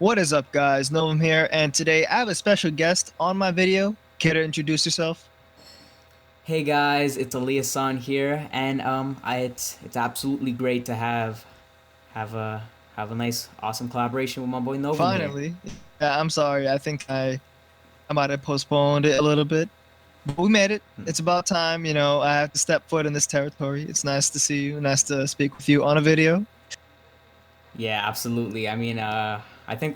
What is up, guys? Novum here, and today I have a special guest on my video. Care to introduce yourself? Hey guys, it's Aliahsan here, and it's absolutely great to have a have a nice, awesome collaboration with my boy Novum here. Finally. Yeah, I'm sorry. I might have postponed it a little bit, but we made it. Hmm. It's about time. I have to step foot in this territory. It's nice to see you. Nice to speak with you on a video. Yeah, absolutely. I think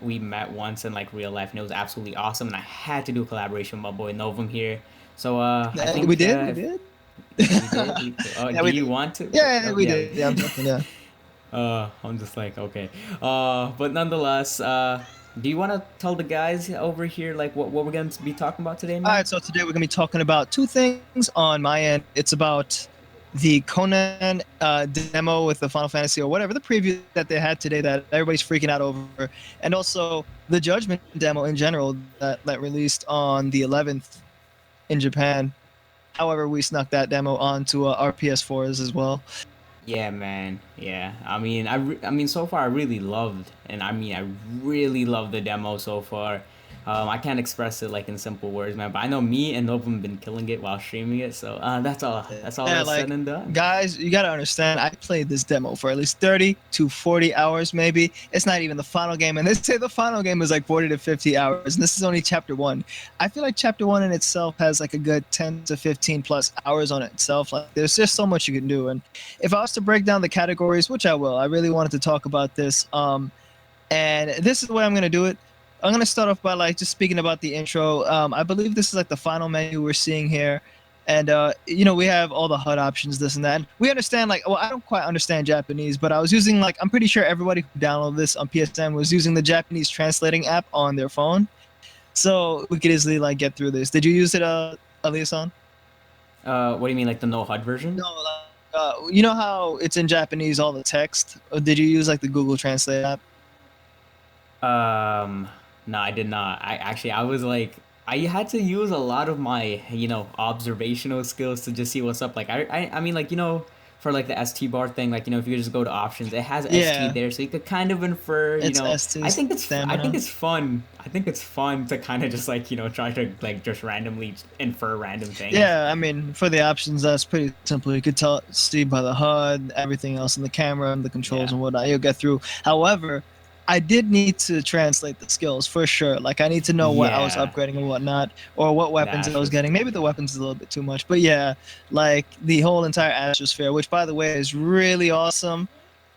we met once in like real life, and it was absolutely awesome. And I had to do a collaboration with my boy Novum here. So I We think did. We did. we did. Yeah, Do we you did. want to? Yeah, Oh, we yeah. did. Yeah, I'm joking. Yeah. I'm just like, okay. But nonetheless, do you want to tell the guys over here like what we're going to be talking about today, All man? right, so today we're gonna be talking about two things on my end. It's about the Conan demo with the Final Fantasy or whatever the preview that they had today that everybody's freaking out over, and also the Judgment demo in general that released on the 11th in Japan. However, we snuck that demo onto our PS4s as well. Yeah, man. Yeah. I mean, so far I really loved, and I really love the demo so far. I can't express it like in simple words, man. But I know me and Novum have been killing it while streaming it. So that's all. That's all Yeah, that's said like and done. guys, you gotta understand. I played this demo for at least 30 to 40 hours, maybe. It's not even the final game, and they say the final game is like 40 to 50 hours, and this is only chapter one. I feel like chapter one in itself has like a good 10 to 15 plus hours on it itself. Like, there's just so much you can do, and if I was to break down the categories, which I will, I really wanted to talk about this. And this is the way I'm gonna do it. I'm gonna start off by like just speaking about the intro. I believe this is like the final menu we're seeing here, and we have all the HUD options, this and that. And we understand like, well, I don't quite understand Japanese, but I was using like, I'm pretty sure everybody who downloaded this on PSN was using the Japanese translating app on their phone, so we could easily like get through this. Did you use it, Aliasan? What do you mean, like the no HUD version? No, you know how it's in Japanese all the text? Or did you use like the Google Translate app? Um, no, I did not. I was like, I had to use a lot of my, observational skills to just see what's up. Like, I mean, like, for like the ST bar thing, like, if you just go to options, it has ST Yeah, there, so you could kind of infer, it's S2 I think stamina. it's fun. I think it's fun to kind of just like, try to like just randomly infer random things. Yeah, I mean, for the options, that's pretty simple. You could tell, see by the HUD, everything else in the camera, and the controls Yeah. and whatnot. You'll get through. However, I did need to translate the skills for sure. Like, I need to know what I was Yeah. upgrading and whatnot, or what The weapons I was getting. Maybe the atmosphere. weapons is a little bit too much, but yeah, like the whole entire atmosphere, which by the way is really awesome.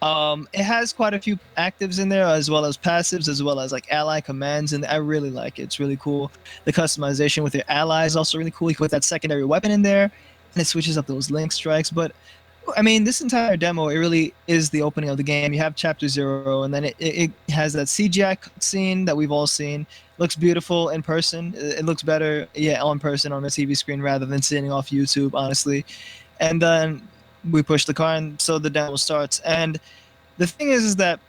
It has quite a few actives in there, as well as passives, as well as like ally commands, and I really like it. It's really cool. The customization with your allies is also really cool. You can put that secondary weapon in there, and it switches up those link strikes. But I mean, this entire demo, it really is the opening of the game. You have Chapter Zero, and then it has that CGI cutscene that we've all seen. Looks beautiful in person. It looks better, yeah, on person on a TV screen rather than sitting off YouTube, honestly. And then we push the car, and so the demo starts. And the thing is that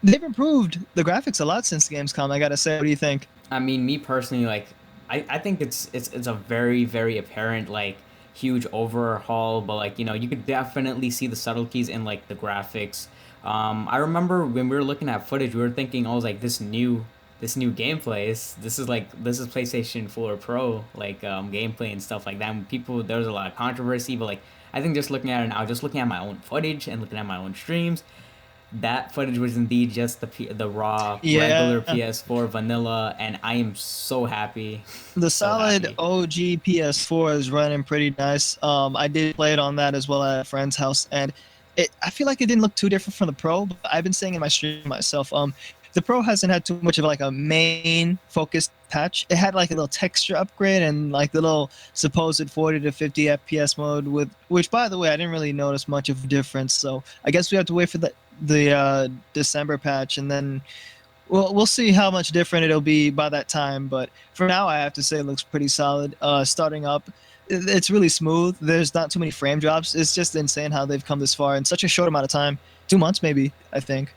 they've improved the graphics a lot since Gamescom. I gotta say, what do you think? I mean, me personally, like, I think it's a very very apparent like huge overhaul, but like you could definitely see the subtleties in like the graphics. I remember when we were looking at footage, we were thinking, I was like, this new gameplay this is PlayStation 4 Pro like gameplay and stuff like that. And people, there was a lot of controversy, but like I think just looking at it now, just looking at my own footage and looking at my own streams, that footage was indeed just the raw regular Yeah, PS4 vanilla, and I am so happy, the so solid happy. OG PS4 is running pretty nice. I did play it on that as well at a friend's house, and I feel like it didn't look too different from the Pro. But I've been saying in my stream myself, the Pro hasn't had too much of like a main focused patch. It had like a little texture upgrade and like the little supposed 40 to 50 FPS mode with which, by the way, I didn't really notice much of a difference. So I guess we have to wait for the December patch, and then we'll see how much different it'll be by that time. But for now, I have to say it looks pretty solid. Starting up, it's really smooth. There's not too many frame drops. It's just insane how they've come this far in such a short amount of time. 2 months, maybe, I think.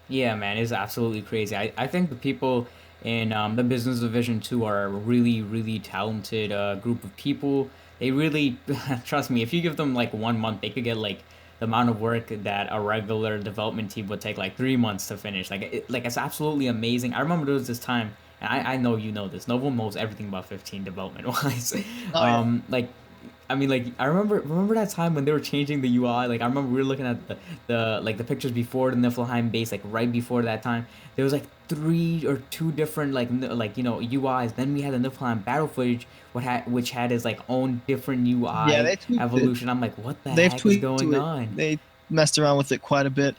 Yeah, man, it's absolutely crazy. I think the people in the business division too are a really, really talented group of people. They really, trust me, if you give them like 1 month, they could get like the amount of work that a regular development team would take like 3 months to finish. Like it's absolutely amazing. I remember there was this time, and I know you know this. Novo knows everything about 15 development wise. Oh yeah. Like I mean, like I remember that time when they were changing the UI. Like I remember we were looking at the like the pictures before the Niflheim base, like right before that time. There was like three or two different like UIs. Then we had the Niflheim battle footage, which had its like own different Yeah, UI they tweaked it. evolution. I'm like, what the They've heck is tweaked to going it. on? They messed around with it quite a bit.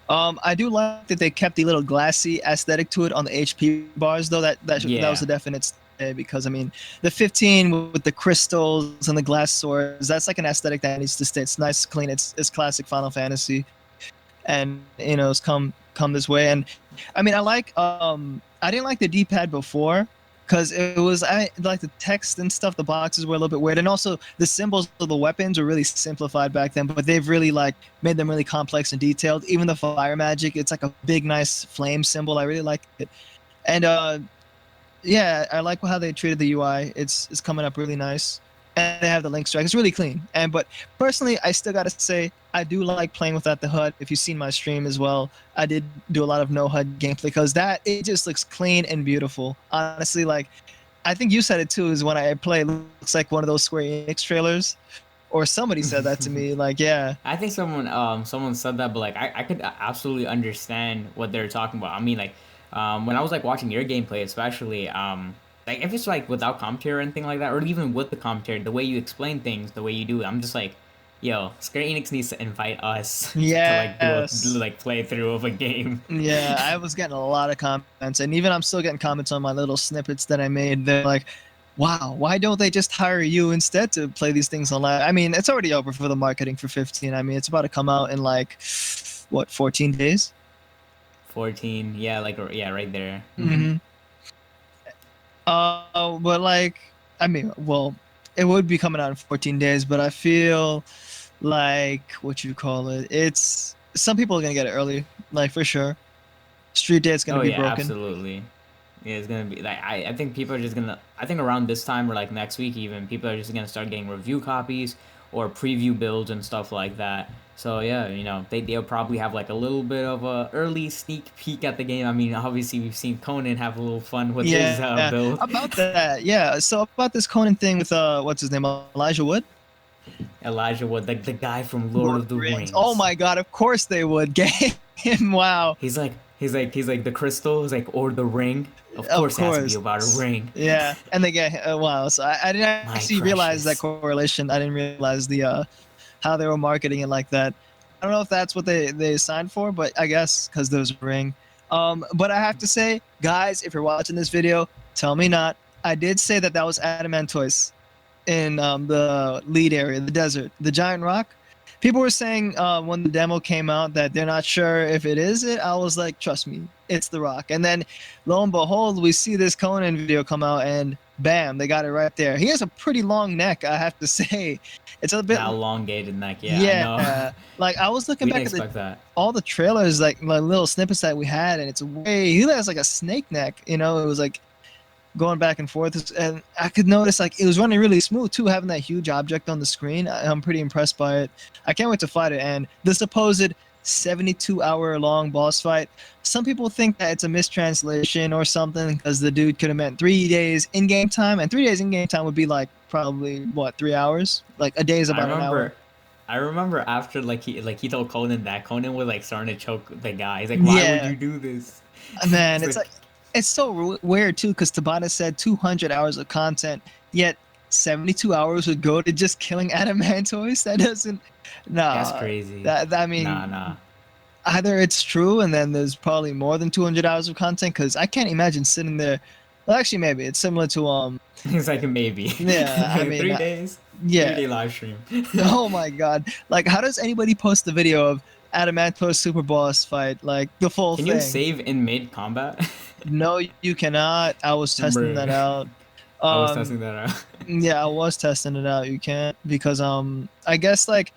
I do like that they kept the little glassy aesthetic to it on the HP bars, though. That was Yeah. a definite stay because I mean, the 15 with the crystals and the glass swords, that's like an aesthetic that needs to stay. It's nice, clean. It's classic Final Fantasy, and it's come this way. And I mean, I didn't like the D-pad before because it was I like the text and stuff. The boxes were a little bit weird, and also the symbols of the weapons were really simplified back then. But they've really like made them really complex and detailed. Even the fire magic, it's like a big, nice flame symbol. I really like it, and yeah, I like how they treated the UI. It's coming up really nice, and they have the link strike. It's really clean. But personally, I still gotta say I do like playing without the HUD. If you've seen my stream as well, I did do a lot of no HUD gameplay because that it just looks clean and beautiful. Honestly, like I think you said it too. Is when I play, it looks like one of those Square Enix trailers, or somebody said that to me. Like, yeah, I think someone said that, but like I could absolutely understand what they're talking about. I mean, like when I was like watching your gameplay, especially like if it's like without commentary or anything like that, or even with the commentary, the way you explain things, the way you do it, I'm just like, yo, Square Enix needs to invite us to like do a yes. like playthrough of a game. Yeah, I was getting a lot of comments, and even I'm still getting comments on my little snippets that I made. They're like, "Wow, why don't they just hire you instead to play these things online?" I mean, it's already over for the marketing for 15. I mean, it's about to come out in like what 14 days. 14, yeah, like yeah, right there. Mm-hmm. But like, I mean, well, it would be coming out in 14 days, but I feel like what you call it. It's some people are gonna get it early, like for sure. Street Day is gonna Oh be yeah, broken. absolutely. Yeah, it's gonna be like I think people are just gonna I think around this time or like next week even people are just gonna start getting review copies or preview builds and stuff like that. So yeah, they'll probably have like a little bit of a early sneak peek at the game. I mean, obviously we've seen Conan have a little fun with his Yeah, build. about that. Yeah, so about this Conan thing with what's his name, Elijah Wood, Elijah Wood, like the guy from Lord Lord of of the the Rings. Oh Rings. my God, of course they would get him. Wow, He's like the crystal. He's like or the ring. Of of course, it has to be course. about a ring. Yeah, and they get wow. So I didn't My actually realize that precious. correlation. I didn't realize the how they were marketing it like that. I don't know if that's what they signed for, but I guess because there's a ring. But I have to say, guys, if you're watching this video, tell me not. I did say that that was Adamantois in the lead area, the desert, the giant rock. People were saying when the demo came out that they're not sure if it is it. I was like, trust me, it's the rock. And then lo and behold, we see this Conan video come out, and bam, they got it right there. He has a pretty long neck, I have to say. It's a bit, That elongated neck. Yeah, I know. yeah. Like I was looking We didn't back at expect that. all the trailers, like little snippets that we had, and it's way he has like a snake neck. It was like going back and forth, and I could notice like it was running really smooth too, having that huge object on the screen. I'm pretty impressed by it. I can't wait to fight it. And the supposed 72-hour long boss fight, some people think that it's a mistranslation or something because the dude could have meant 3 days in game time, and 3 days in game time would be like probably what 3 hours. Like a day is I about an hour. remember I remember after like he told Conan that Conan was like starting to choke the guy. He's like, "Why would Yeah, you do this?" man, It's it's like like, it's so weird too because Tabata said 200 hours of content, yet 72 hours would go to just killing Adamantois. That doesn't, that's nah. crazy. That I Nah, mean, nah. either it's true and then there's probably more than 200 hours of content because I can't imagine sitting there. Well, actually, maybe it's similar to He's like maybe yeah. I mean, 3 days, three yeah. day live stream. Oh my God! Like, how does anybody post the video of Adamantois super boss fight, like the full Can you thing? save in mid combat? No, you cannot. I was testing that Bruh, out. I was Um, testing that out. Yeah, I was testing it out. You can't because I guess like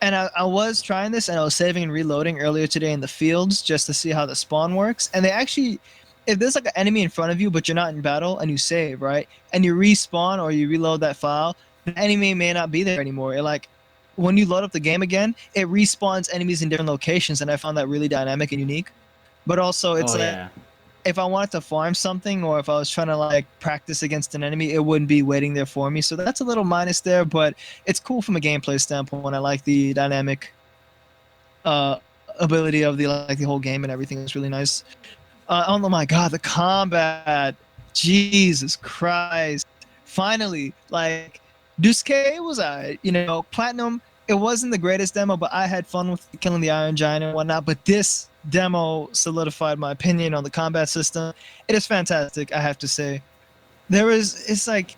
and I was trying this and I was saving and reloading earlier today in the fields just to see how the spawn works. And they actually if there's like an enemy in front of you but you're not in battle and you save, right? And you respawn or you reload that file, the enemy may not be there anymore. It like when you load up the game again, it respawns enemies in different locations, and I found that really dynamic and unique. But also, it's Oh like yeah. if I wanted to farm something or if I was trying to like practice against an enemy, it wouldn't be waiting there for me. So that's a little minus there, but it's cool from a gameplay standpoint. I like the dynamic uh, ability of the whole game and everything is really nice. Oh my god, the combat! Jesus Christ! Finally, like Duske was platinum. It wasn't the greatest demo, but I had fun with killing the Iron Giant and whatnot. But this demo solidified my opinion on the combat system. It is fantastic, I have to say. It's like,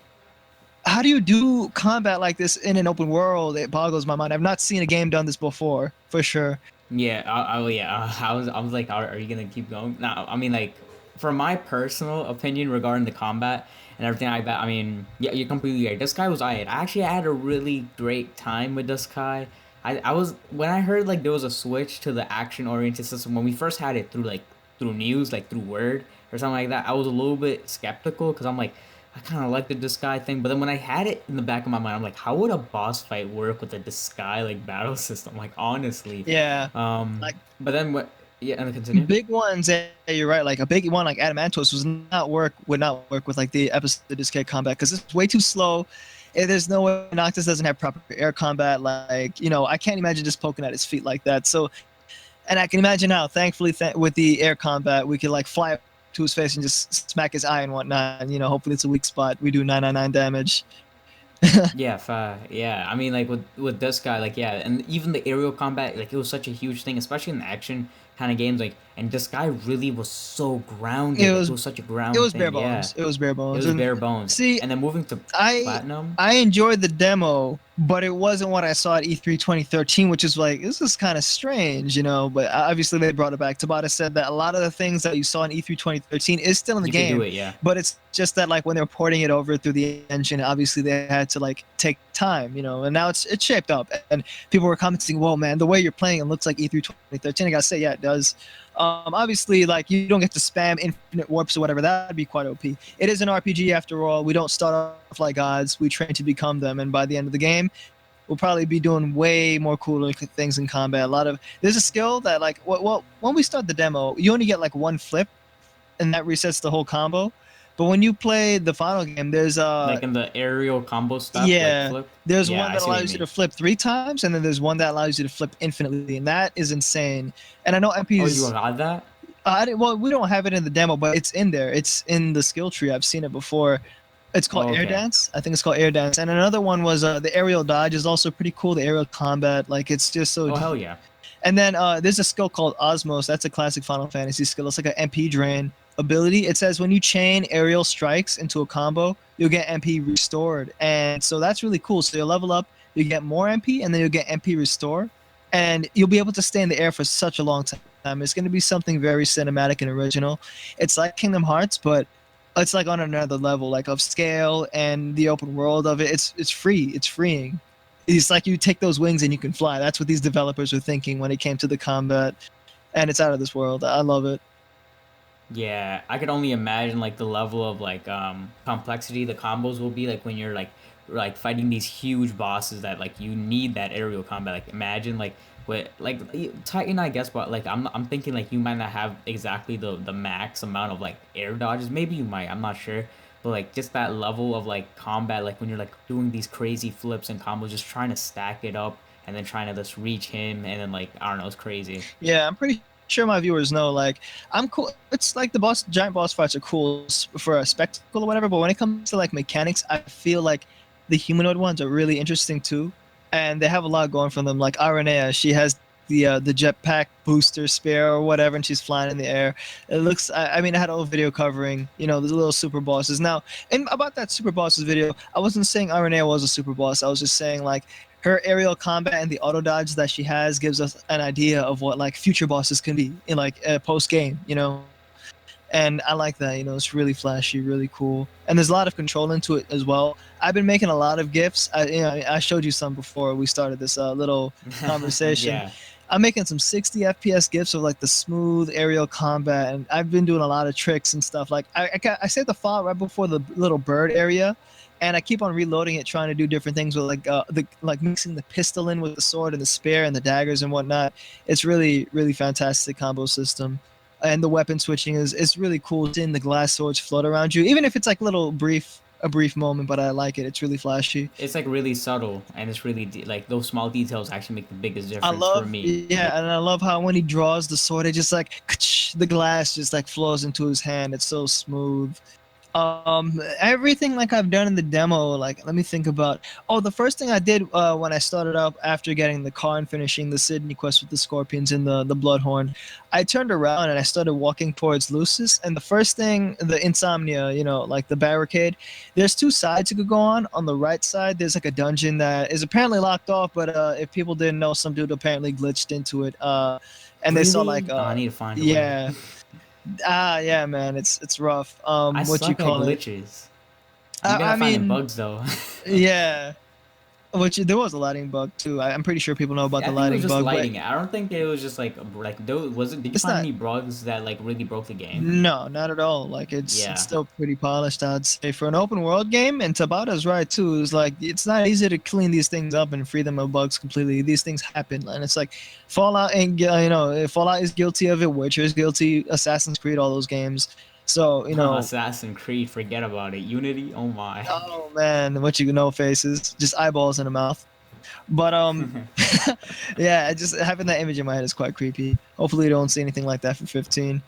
how do you do combat like this in an open world? It boggles my mind. I've not seen a game done this before, for sure. Yeah, yeah. I was like, are you gonna keep going? No, I mean, like, from my personal opinion regarding the combat and everything like that, I mean, yeah, you're completely right. This guy was I actually had a really great time with this guy. I was when I heard like there was a switch to the action oriented system when we first had it through news, like through word or something like that. I was a little bit skeptical because I'm like, I kind of like the Disguise thing, but then when I had it in the back of my mind, I'm like, how would a boss fight work with a Disguise like battle system? Like honestly, Yeah, um, like but then what? Yeah, and continue. big ones. Yeah, you're right. Like a big one like Adamantos would not work with like the episode of Discade combat because it's way too slow. There's no way Noctis doesn't have proper air combat. Like I can't imagine just poking at his feet like that. So, and I can imagine now. Thankfully, with the air combat, we could like fly up to his face and just smack his eye and whatnot. And hopefully it's a weak spot. We do 999 damage. Yeah, yeah. I mean, like with this guy, like yeah, and even the aerial combat, like it was such a huge thing, especially in the action kind of games. Like, and this guy really was so It grounded. Like it was was such a it ground was bare thing. Yeah, bones. It was bare it bones. was And bare bones. see, And then moving to I platinum. I enjoyed the demo, but it wasn't what I saw at E3 2013, which is like this is kind of strange. But obviously they brought it back. Tabata said that a lot of the things that you saw in E3 2013 is still in the You could do game, it. Yeah. but it's just that like when they're porting it over through the engine, obviously they had to like take time. And now it's shaped up, and people were commenting, "Whoa, man, the way you're playing it looks like E3 2013." I gotta say, yeah, it does. Obviously, like you don't get to spam infinite warps or whatever. That'd be quite OP. It is an RPG after all. We don't start off like gods. We train to become them, and by the end of the game, we'll probably be doing way more cooler things in combat. There's a skill that like well when we start the demo, you only get like one flip, and that resets the whole combo. But when you play the final game, there's Like in the aerial combo stuff, like yeah, flip. there's Yeah, one I that see what you allows you mean. to flip 3 times, and then there's one that allows you to flip infinitely, and that is insane. And I know Oh, you MPs got that? well, we don't have it in the demo, but it's in there. It's in the skill tree. I've seen it before. It's called Oh, Air okay. Dance. I think it's called Air Dance. And another one was the aerial dodge is also pretty cool. The aerial combat, like it's just so. Oh, hell yeah. And then there's a skill called Osmos. That's a classic Final Fantasy skill. It's like an MP drain ability. It says when you chain aerial strikes into a combo, you'll get MP restored. And so that's really cool. So you'll level up, you get more MP, and then you'll get MP restore. And you'll be able to stay in the air for such a long time. It's going to be something very cinematic and original. It's like Kingdom Hearts, but it's like on another level, like of scale and the open world of it. It's free. It's freeing. It's like you take those wings and you can fly. That's what these developers were thinking when it came to the combat, and it's out of this world. I love it. Yeah, I could only imagine like the level of like complexity the combos will be like when you're like fighting these huge bosses that like you need that aerial combat. Like imagine like with like Titan, I guess, but like I'm thinking like you might not have exactly the max amount of like air dodges. Maybe you might, I'm not sure. But like just that level of like combat, like when you're like doing these crazy flips and combos, just trying to stack it up and then trying to just reach him and then like I don't know, it's crazy. Yeah, I'm pretty sure my viewers know. Like, I'm cool. It's like the giant boss fights are cool for a spectacle or whatever. But when it comes to like mechanics, I feel like the humanoid ones are really interesting too, and they have a lot going for them. Like Aranea, she has the jetpack booster spear or whatever, and she's flying in the air. It looks. I mean, I had a whole video covering, the little super bosses. Now, and about that super bosses video, I wasn't saying Aranea was a super boss. I was just saying like her aerial combat and the auto dodge that she has gives us an idea of what like future bosses can be in like post game. And I like that. It's really flashy, really cool, and there's a lot of control into it as well. I've been making a lot of gifs. I showed you some before we started this little conversation. Yeah. I'm making some 60 FPS gifs of like the smooth aerial combat, and I've been doing a lot of tricks and stuff. Like I saved the file right before the little bird area, and I keep on reloading it, trying to do different things with like mixing the pistol in with the sword and the spear and the daggers and whatnot. It's really fantastic combo system, and the weapon switching is really cool. Seeing the glass swords float around you, even if it's like a brief moment, but I like it. It's really flashy. It's like really subtle, and it's really like those small details actually make the biggest I difference for love, me. yeah, and I love how when he draws the sword, it just like the glass just like flows into his hand. It's so smooth. Everything like I've done in the demo, like let me think about. Oh, the first thing I did when I started up after getting the car and finishing the Sydney quest with the scorpions and the bloodhorn, I turned around and I started walking towards Lucis. And the first thing, the insomnia, like the barricade, there's two sides you could go on. On the right side, there's like a dungeon that is apparently locked off, but if people didn't know, some dude apparently glitched into it. And they saw like Really? Oh, I need to find a way. yeah. Yeah, man, it's rough. I What you suck at call it? glitches. I'm good I at finding mean, bugs though. yeah. There was a lighting bug too. I'm pretty sure people know about Yeah, the I think it was lighting just bug, but lighting it. I don't think it was just like there was it. Did you it's find not. any bugs that like really broke the game? No, not at all. Like it's Yeah. still pretty polished, I'd say, for an open world game. And Tabata's right too. It's like it's not easy to clean these things up and free them of bugs completely. These things happen, and it's like Fallout and Fallout is guilty of it. Witcher is guilty. Assassin's Creed, all those games. So Assassin's Creed, forget about it. Unity, oh my. oh man, what you know faces, just eyeballs in a mouth. But yeah, just having that image in my head is quite creepy. Hopefully, you don't see anything like that for 15.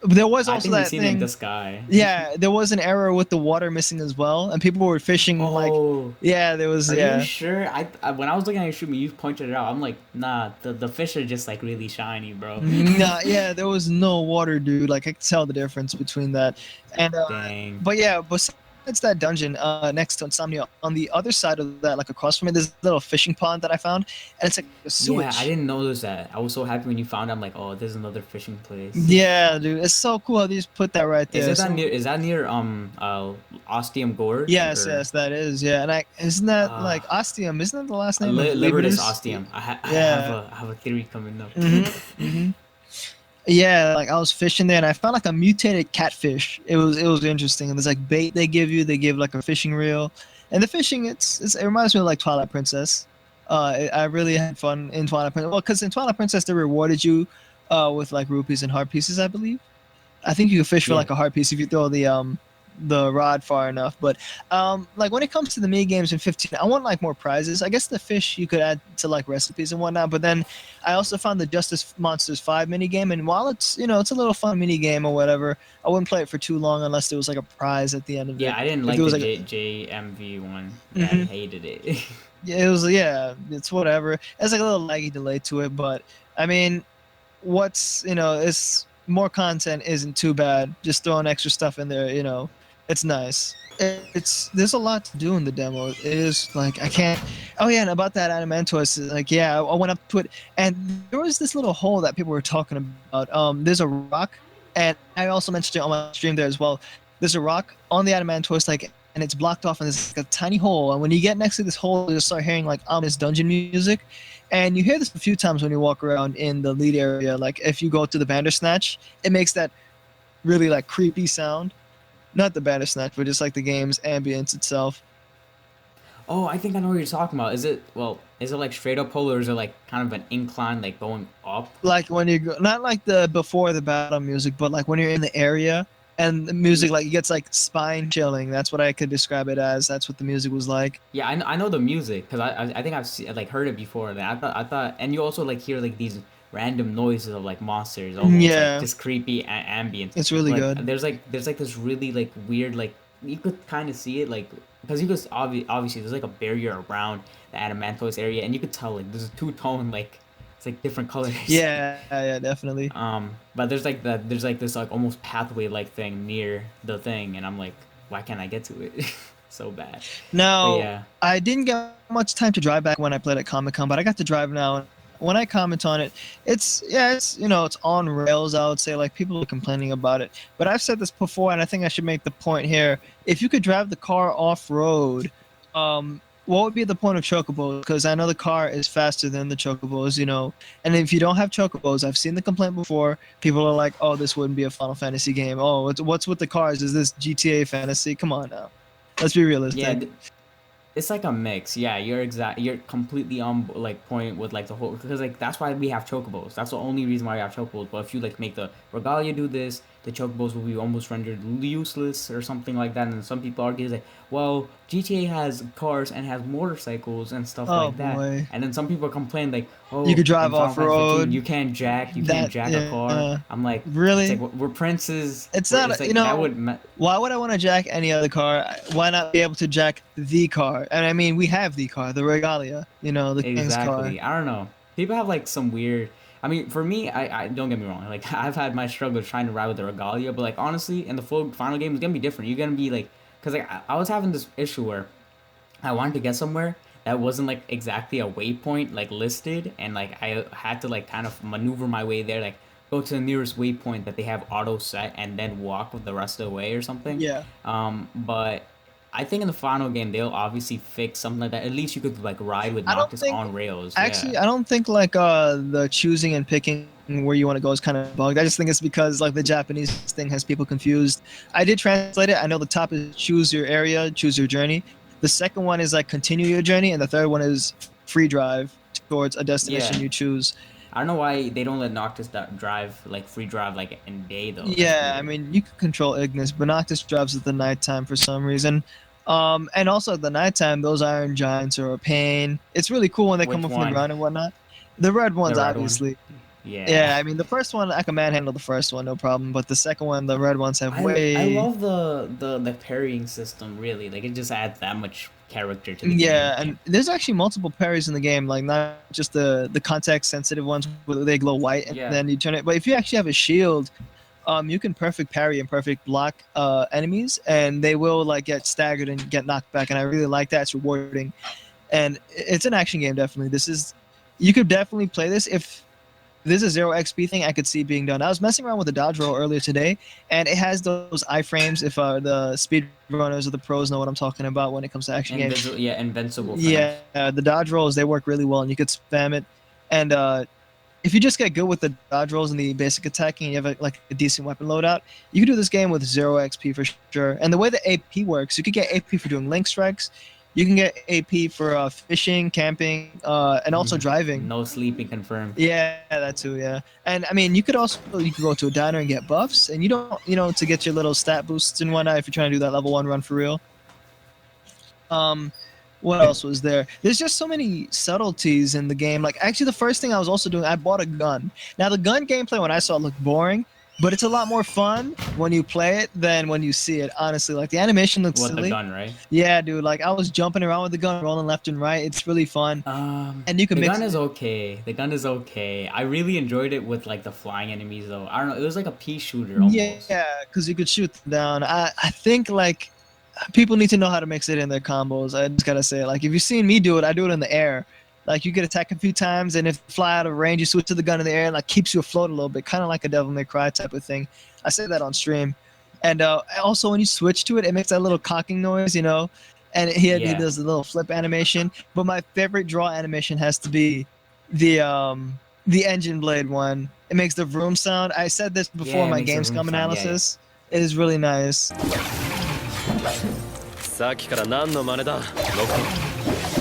But there was I also think we've that seen it in the thing. sky. Yeah, there was an error with the water missing as well, and people were fishing like, Oh, yeah, there was, are you yeah, sure? I when I was looking at your stream, you pointed it out. I'm like, nah, the fish are just like really shiny, bro. nah, yeah, there was no water, dude. Like I could tell the difference between that, and Dang. but yeah, besides that dungeon next to Insomnia, on the other side of that, like across from it, there's a little fishing pond that I found, and it's like a Yeah, I sewage. didn't notice that. I was so happy when you found. I'm like, oh, there's another fishing place. Yeah, dude, it's so cool how they just put that right Is there. it that So near? Is that near Ostium Gorge yes, or yes, that is, yeah, and isn't that uh like Ostium? Isn't that the last name of Libertas Libertas? Ostium? Yeah. I have a theory coming up. Hmm. Yeah, like I was fishing there and I found like a mutated catfish. It was interesting. And there's like bait they give you. They give like a fishing reel, and the fishing it reminds me of like Twilight Princess. I really had fun in Twilight Princess. Well, because in Twilight Princess they rewarded you, with like rupees and heart pieces, I believe. I think you can fish for Yeah. like a heart piece if you throw the rod far enough. But like when it comes to the mini games in 15, I want like more prizes. I guess the fish you could add to like recipes and whatnot. But then I also found the Justice Monsters 5 mini game, and while it's a little fun mini game or whatever, I wouldn't play it for too long unless there was like a prize at the end of Yeah, it. I didn't If like there the was like JMV one. Yeah, I hmm hated it. yeah, it was, yeah, it's whatever. It's like a little laggy delay to it, but I mean, it's more content isn't too bad. Just throwing extra stuff in there, it's nice. It's There's a lot to do in the demo. It is like I can't. Oh yeah, and about that Adamantoise, like yeah, I went up to it, and there was this little hole that people were talking about. There's a rock, and I also mentioned it on my stream there as well. There's a rock on the Adamantoise, like, and it's blocked off, and there's like a tiny hole. And when you get next to this hole, you start hearing like ominous dungeon music, and you hear this a few times when you walk around in the lead area. Like if you go to the Bandersnatch, it makes that really like creepy sound. Not the Bandersnatch, but just like the game's ambience itself. Oh, I think I know what you're talking about. Is it like straight up pole or is it like kind of an incline like going up? Like when you go, not like the before the battle music, but like when you're in the area and the music like it gets like spine chilling. That's what I could describe it as. That's what the music was like. Yeah, I know the music because I think like heard it before. That I thought, and you also like hear like these random noises of like monsters, almost like Yeah, just creepy ambience. it's really But good. there's like this really like weird like you could kind of see it like because you could obviously there's like a barrier around the Adamantos area, and you could tell like there's a two tone like it's like different colors. Yeah, yeah, definitely. But there's like this like almost pathway like thing near the thing, and I'm like, why can't I get to it? So bad. But Now, yeah. I didn't get much time to drive back when I played at Comic Con, but I got to drive now. When I comment on it, it's on rails. I would say like people are complaining about it, but I've said this before, and I think I should make the point here. If you could drive the car off road, what would be the point of chocobos? Because I know the car is faster than the chocobos, and if you don't have chocobos, I've seen the complaint before. People are like, "Oh, this wouldn't be a Final Fantasy game. Oh, what's with the cars? Is this GTA Fantasy? Come on now." Let's be Yeah, realistic. it's like a mix. Yeah, you're completely on like point with like the whole, because like that's why we have chocobos. That's the only reason why we have chocobos. But if you like make the regalia do this, the chocobos will be almost rendered useless or something like that. And some people argue like, well, GTA has cars and has motorcycles and stuff Oh like that. boy, And then some people complain like, you oh, could drive in Final off Fantasy 15 road. you can't That jack a car. yeah, I'm like, it's like really. we're princes. It's It's not, like that would why would I want to jack any other car? Why not be able to jack the car? And I mean, we have the car, the Regalia, the king's car. Exactly. I don't know. People have like some weird. I mean, for me, I don't get me wrong. Like I've had my struggles trying to ride with the Regalia, but like honestly, in the full final game, it's gonna be different. You're gonna be like, cause like I was having this issue where I wanted to get somewhere that wasn't like exactly a waypoint like listed, and like I had to like kind of maneuver my way there, like go to the nearest waypoint that they have auto set, and then walk with the rest of the way or something. Yeah. But I think in the final game they'll obviously fix something like that. At least you could like ride with I don't Noctis think on rails. Yeah. Actually, I don't think like the choosing and picking where you want to go is kind of bugged. I just think it's because like the Japanese thing has people confused. I did translate it. I know the top is choose your area, choose your journey. The second one is like continue your journey, and the third one is free drive towards a destination Yeah. you choose. I don't know why they don't let Noctis drive like free drive like in day though. That's Yeah, I weird. mean you can control Ignis, but Noctis drives at the nighttime for some reason. And also at the nighttime, those Iron Giants are a pain. It's really cool when they come Which up from the one? ground and whatnot. The red The ones, red one? obviously. Yeah. Yeah, I mean the first one I can manhandle the first one, no problem. But the second one, the red ones have I way. love the parrying system really. Like it just adds that much character to the game. Yeah, and there's actually multiple parries in the game, like not just the context sensitive ones where they glow white and Yeah. then you turn it. But if you actually have a shield, you can perfect parry and perfect block enemies, and they will like get staggered and get knocked back. And I really like that. It's rewarding, and it's an action game. Definitely, you could definitely play this if there's a zero XP thing I could see being done. I was messing around with the dodge roll earlier today, and it has those iframes. If the speedrunners or the pros know what I'm talking about when it comes to action games. Invincible frames. Yeah, the dodge rolls they work really well, and you could spam it. And if you just get good with the dodge rolls and the basic attacking, and you have like a decent weapon loadout, you can do this game with 0 XP for sure. And the way the AP works, you could get AP for doing link strikes, you can get AP for fishing, camping, and also driving. No sleeping confirmed. Yeah, that too. Yeah, and I mean, you could go to a diner and get buffs, and you don't, to get your little stat boosts and whatnot if you're trying to do that level 1 run for real. Um, what else was there? There's just so many subtleties in the game. Like actually, the first thing I was also doing, I bought a gun. Now the gun gameplay when I saw it looked boring, but it's a lot more fun when you play it than when you see it. Honestly, like the animation looks What the silly. gun, right? Yeah, dude. Like I was jumping around with the gun, rolling left and right. It's really fun, and you can The mix gun is it. okay. The gun is okay. I really enjoyed it with like the flying enemies though. I don't know. It was like a pea shooter almost. Yeah, because you could shoot them down. I think like people need to know how to mix it in their combos. I just gotta say, like if you've seen me do it, I do it in the air. Like you get attacked a few times, and if you fly out of range, you switch to the gun in the air, and like keeps you afloat a little bit, kind of like a Devil May Cry type of thing. I say that on stream, and also when you switch to it, it makes that little cocking noise, and he Yeah. does the little flip animation. But my favorite draw animation has to be the engine blade one. It makes the vroom sound. I said this before Yeah, it my makes a room Gamescom sound. Yeah, yeah. analysis. It is really nice. さっきから何の真似だロッ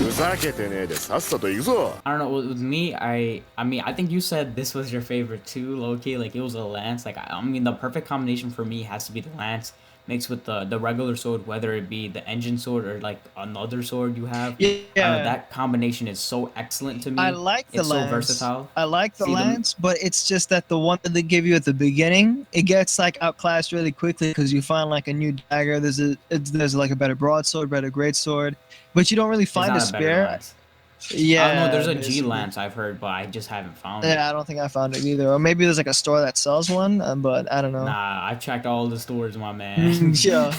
クふざけてねえでさっさと行くぞ I don't know. With me, I mean, I think you said this was your favorite too, low key. Like it was a lance. Like I mean, the perfect combination for me has to be the lance mixed with the regular sword, whether it be the engine sword or like another sword you have. I don't know. Yeah. That combination is so excellent to me. I like the It's so lance. versatile. I like the See, lance, but it's just that the one that they give you at the beginning, it gets like outclassed really quickly because you find like a new dagger. There's like a better broadsword, better greatsword, but you don't really It's find a not a better spare. lance. I Yeah, don't know. There's a G basically. lance I've heard, but I just haven't found it. Yeah, I don't think I found it either. Or maybe there's like a store that sells one, but I don't know. Nah, I've checked all the stores, my man. Yeah.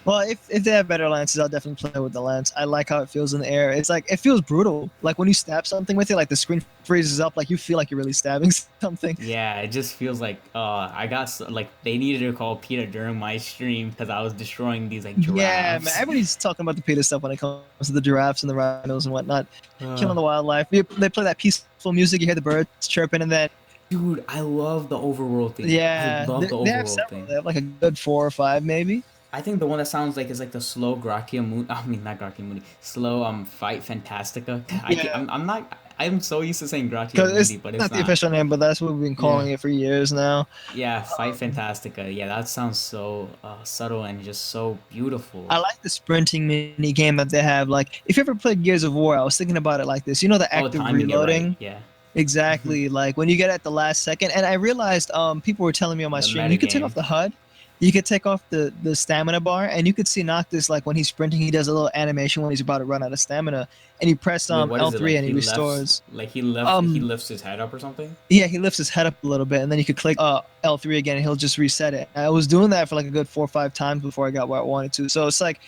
Well, if they have better lances, I'll definitely play with the lance. I like how it feels in the air. It's like it feels brutal. Like when you stab something with it, like the screen freezes up, like you feel like you're really stabbing something. Yeah, it just feels like like they needed to call Peter during my stream because I was destroying these like Yeah, man. giraffes. Everybody's talking about the PETA stuff when it comes to the giraffes and the rhinos and whatnot, killing Uh, the wildlife. They play that peaceful music. You hear the birds chirping, and then Dude, I love the overworld thing. I yeah, love the they have overworld several. thing. They have like a good 4 or 5, maybe. I think the one that sounds like is like the slow Grakiamuni. I mean, not Grakiamuni. Slow Fight Fantastica. Yeah, I'm not. I'm so used to saying because it's Grakiamuni, but it's not the not. official name, but that's what we've been Yeah. calling it for years now. Yeah, Fight Fantastica. Yeah, that sounds so subtle and just so beautiful. I like the sprinting mini game that they have. Like, if you ever played Gears of War, I was thinking about it like this. You know, the Oh, active timing it right. reloading. Yeah. Exactly. Like when you get at the last second, and I realized people were telling me on my The stream, meta you could take off game. the HUD, you could take off the stamina bar, and you could see Noctis like when he's sprinting, he does a little animation when he's about to run out of stamina, and you press Wait, what is it L3 like? and he restores. He Um, lifts his head up or something? yeah, he lifts his head up a little bit, and then you could click L3 again, and he'll just reset it. I was doing that for like a good 4 or 5 times before I got where I wanted to. So it's like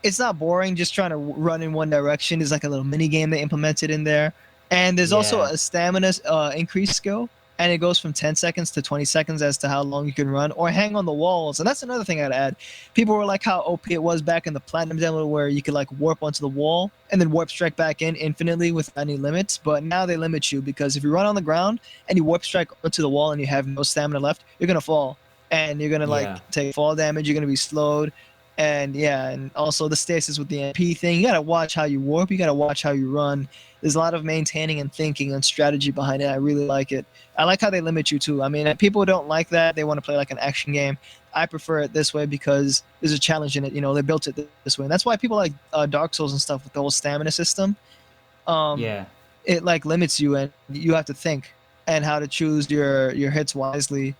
it's not boring just trying to run in one direction. There's like a little mini game they implemented in there, and there's also Yeah. a stamina increase skill, and it goes from 10 seconds to 20 seconds as to how long you can run or hang on the walls. And that's another thing I'd add. People were like how OP it was back in the platinum demo where you could like warp onto the wall and then warp strike back in infinitely without any limits. But now they limit you because if you run on the ground and you warp strike onto the wall and you have no stamina left, you're gonna fall and you're gonna like Yeah. take fall damage. You're gonna be slowed. And yeah, and also the stasis with the MP thing. You gotta watch how you warp. You gotta watch how you run. There's a lot of maintaining and thinking and strategy behind it. I really like it. I like how they limit you too. I mean, people don't like that. They want to play like an action game. I prefer it this way because there's a challenge in it. You know, they built it this way, and that's why people like Dark Souls and stuff with the whole stamina system. Um, Yeah. it like limits you, and you have to think and how to choose your hits wisely.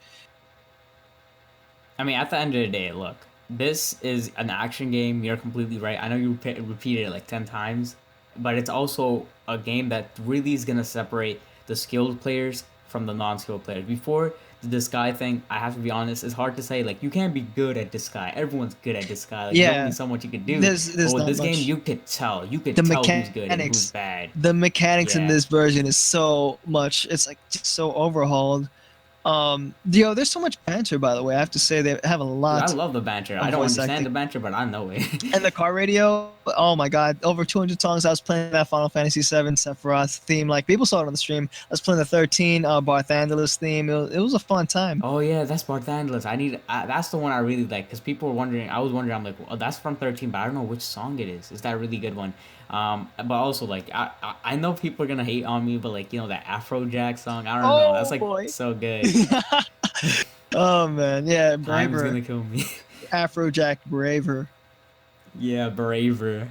I mean, at the end of the day, look, this is an action game. You're completely right. I know you repeated it like 10 times, but it's also a game that really is going to separate the skilled players from the non-skilled players. Before the Disguise thing, I have to be honest, it's hard to say, like, you can't be good at Disguise. Everyone's good at Disguise. Like, there's Yeah, only so much you could do. But there's with not this game, much. you could tell. You could The tell who's good and who's mechanics, bad. the mechanics in Yeah. this version is so much. It's like just so overhauled. There's so much banter, by the way. I have to say they have a Dude, I lot love the banter. of I don't voice understand acting. the banter, but I know it. And the car radio, oh my god, over 200 songs. I was playing that Final Fantasy VII Sephiroth theme. Like people saw it on the stream. I was playing the 13 Barthandelus theme. It was a fun time. Oh yeah, that's Barthandelus. That's the one I really like because people were wondering. I was wondering. I'm like, well, that's from 13, but I don't know which song it is. Is that a really good one? But also like I know people are gonna hate on me, but like that Afrojack song. I don't know. That's Oh like boy. so good. Oh man, yeah, Time is braver. gonna kill me. Afrojack braver. Yeah, braver.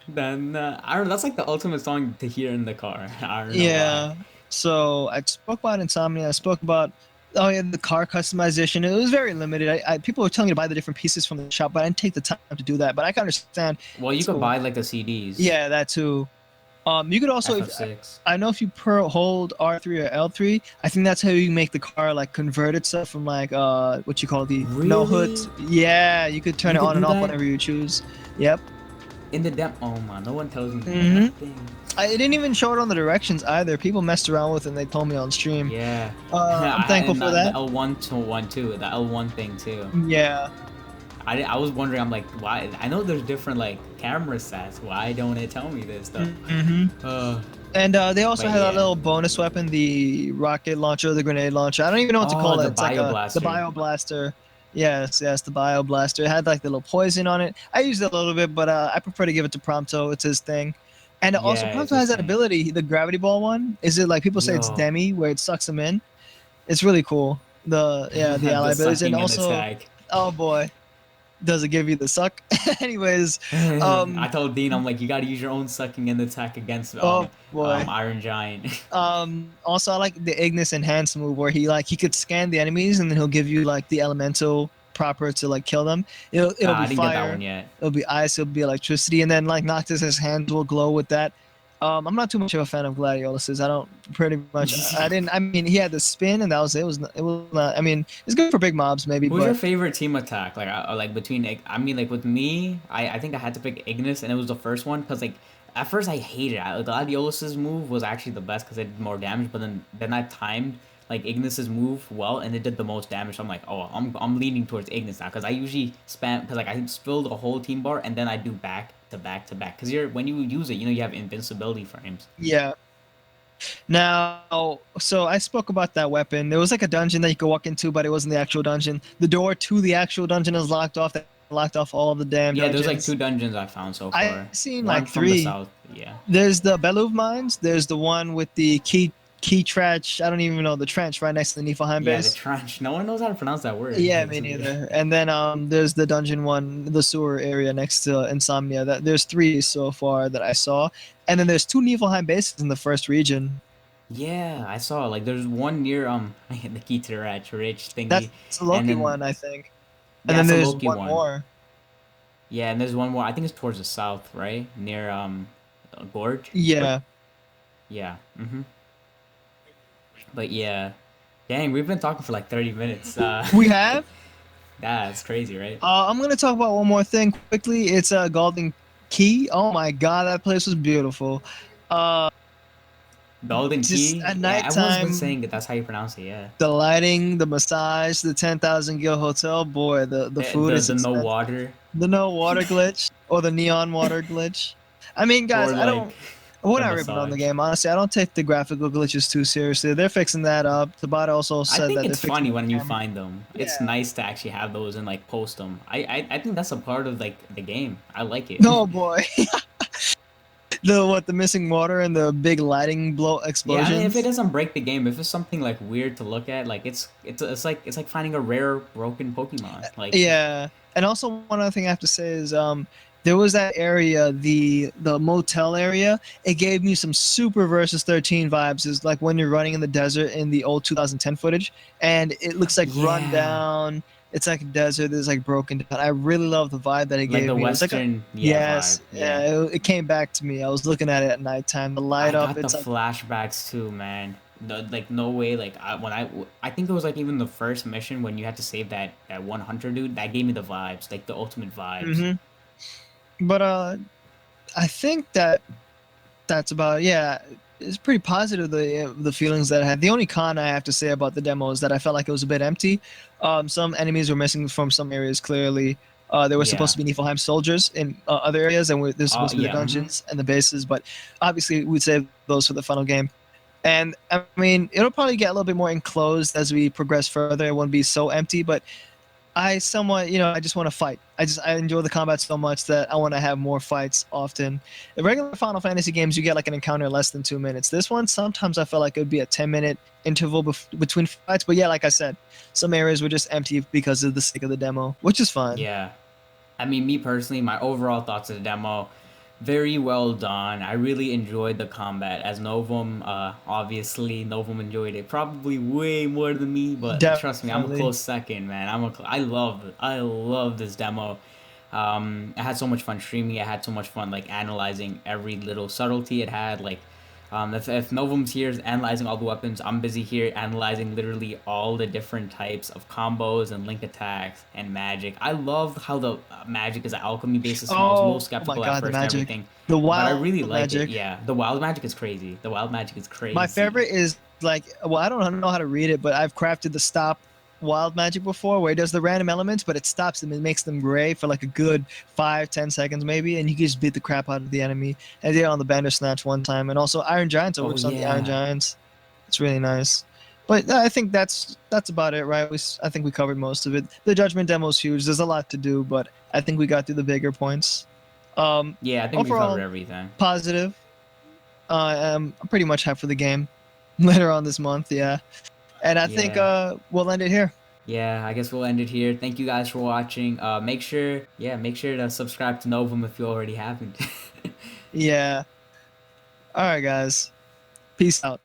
Then I don't know. That's like the ultimate song to hear in the car. I don't know why. Yeah. So I spoke about Insomnia. I spoke about the car customization. It was very limited. People were telling me to buy the different pieces from the shop, but I didn't take the time to do that. But I can understand. Well, you It's could cool. buy like the CDs. Yeah, that too. You could also, FF6. I know if you hold R3 or L3, I think that's how you make the car like convert itself from like what you call the no hood. Really? Yeah, you could turn You it could on do and off that? whenever you choose. Yep. In the demo. Oh man, no one tells me Mhm. nothing. I didn't even show it on the directions either. People messed around with it and they told me on stream. Yeah. I'm thankful And for the that. L1 to 1 too. The L1 thing too. Yeah. I was wondering. I'm like, why? I know there's different like camera stats. Why don't it tell me this stuff? hmm Uh, And they also But had a yeah. little bonus weapon, the rocket launcher, the grenade launcher. I don't even know what to Oh, call it. the It's like bio the blaster. bio blaster. Yes, the bio blaster. It had like the little poison on it. I used it a little bit, but I prefer to give it to Prompto. It's his thing. And also, Yeah, it's Prompto his has that thing. ability, the gravity ball one. Is it like people say it's Yo. Demi, where it sucks him in? It's really cool. The ally the abilities, and sucking and also, attack. oh boy, does it give you the suck? Anyways, I told Dean, I'm like, you gotta use your own sucking and attack against oh boy. Iron Giant. Also I like the Ignis enhanced move where he could scan the enemies and then he'll give you like the elemental proper to like kill them. It'll I be didn't get that fire, one yet. it'll be ice, it'll be electricity, and then like Noctis's hands will glow with that. I'm not too much of a fan of Gladiolus's. I don't pretty much. I didn't. I mean, he had the spin, and that was it. It was not. I mean, it's good for big mobs maybe, Who's your but favorite team attack? Like between I mean like with me, I think I had to pick Ignis and it was the first one because like at first I hated it. Gladiolus's move was actually the best because it did more damage, but then I timed like Ignis's move well and it did the most damage. So I'm like, oh, I'm leaning towards Ignis now because I usually spam because like I spill the whole team bar and then I do back to back to back because when you use it, you have invincibility frames. yeah. Now, so I spoke about that weapon. There was like a dungeon that you could walk into, but it wasn't the actual dungeon. The door to the actual dungeon is locked off. That locked off all the damn Yeah, dungeons. there's like 2 dungeons I found so far. I've seen One like from the 3. south. Yeah. There's the Beluv mines. There's the one with the key trench. I don't even know the trench right next to the Niflheim Yeah, the base. trench. No one knows how to pronounce that word. Yeah, Like, me so, yeah. neither. And then there's the dungeon one, the sewer area next to Insomnia. That there's 3 so far that I saw, and then there's 2 Niflheim bases in the first region. Yeah, I saw like there's one near the key to the rich thingy, That's the and Loki then one, I think. And yeah, then it's a there's Loki one one. more. Yeah, and there's one more. I think it's towards the south, right near Gorge. Yeah, Yeah. But yeah, dang, we've been talking for like 30 minutes. we have. That's crazy, right? I'm gonna talk about one more thing quickly. It's a Golden Key. Oh my God, that place was beautiful. Uh, Golden just Key. at Yeah, everyone's been nighttime, saying that that's how you pronounce it. Yeah. the lighting, the massage, the 10,000 gil hotel. Boy, the food is The no expensive. water The no water glitch or the neon water glitch. I mean, guys, or I like don't. We're the not ripping on the massage. game, honestly. I don't take the graphical glitches too seriously. They're fixing that up. Tabata also I said think that they're it's fixing funny the when you camera. find them. It's Yeah. nice to actually have those and like post them. I think that's a part of like the game. I like it. No boy. The missing water and the big lighting blow Yeah, I mean, if it explosions. doesn't break the game, if it's something like weird to look at, like it's like finding a rare broken Pokemon. Like, Yeah, and also one other thing I have to say is there was that area, the motel area. It gave me some Super versus 13 vibes. Is like when you're running in the desert in the old 2010 footage, and it looks like run yeah, down. It's like a desert. It's like broken down. I really love the vibe that it like gave the me. It was like a Western, yeah, vibe. yes, Yeah, yeah. It came back to me. I was looking at it at nighttime. The light I up. got the It's like flashbacks too, man. Like no way. Like I think it was like even the first mission when you had to save that one hunter dude. That gave me the vibes, like the ultimate vibes. hmm But I think that that's about yeah. It's pretty positive the feelings that I had. The only con I have to say about the demo is that I felt like it was a bit empty. Some enemies were missing from some areas clearly. There were supposed Yeah. to be Niflheim soldiers in other areas, and there's supposed to be the Yeah. dungeons and the bases. But obviously, we'd save those for the final game. And I mean, it'll probably get a little bit more enclosed as we progress further. It won't be so empty, but I somewhat, I just want to fight. I enjoy the combat so much that I want to have more fights often. In regular Final Fantasy games, you get like an encounter in less than 2 minutes. This one, sometimes I felt like it would be a 10-minute interval between fights. But yeah, like I said, some areas were just empty because of the sake of the demo, which is fine. Yeah. I mean, me personally, my overall thoughts of the demo, very well done. I really enjoyed the combat. As Novum, obviously, Novum enjoyed it probably way more than me, but trust me, I'm a Definitely. close second, man. I love this demo. I had so much fun streaming. I had so much fun like analyzing every little subtlety it had. Like, if Novum's here analyzing all the weapons, I'm busy here analyzing literally all the different types of combos and link attacks and magic. I love how the magic is alchemy based as well. I was a little Oh my skeptical at god, the first and magic. everything, The but I wild really like it. magic. Yeah, the wild magic is crazy. The wild magic is My crazy. favorite is like, well, I don't know how to read it, but I've crafted the stop wild magic before where it does the random elements, but it stops them and makes them gray for like a good 5-10 seconds maybe, and you can just beat the crap out of the enemy. I did it on the Bandersnatch one time, and also Iron Giants. It Oh works on the Iron yeah, Giants. It's really nice. But I think that's about it, right? I think we covered most of it. The Judgment demo is huge. There's a lot to do, but I think we got through the bigger points. yeah. I think we covered Overall, everything. positive. I'm pretty much hyped for the game later on this month. Yeah, and I think Yeah. we'll end it here. Yeah, I guess we'll end it here. Thank you guys for watching. Make sure to subscribe to Novum if you already haven't. Yeah. All right, guys. Peace out.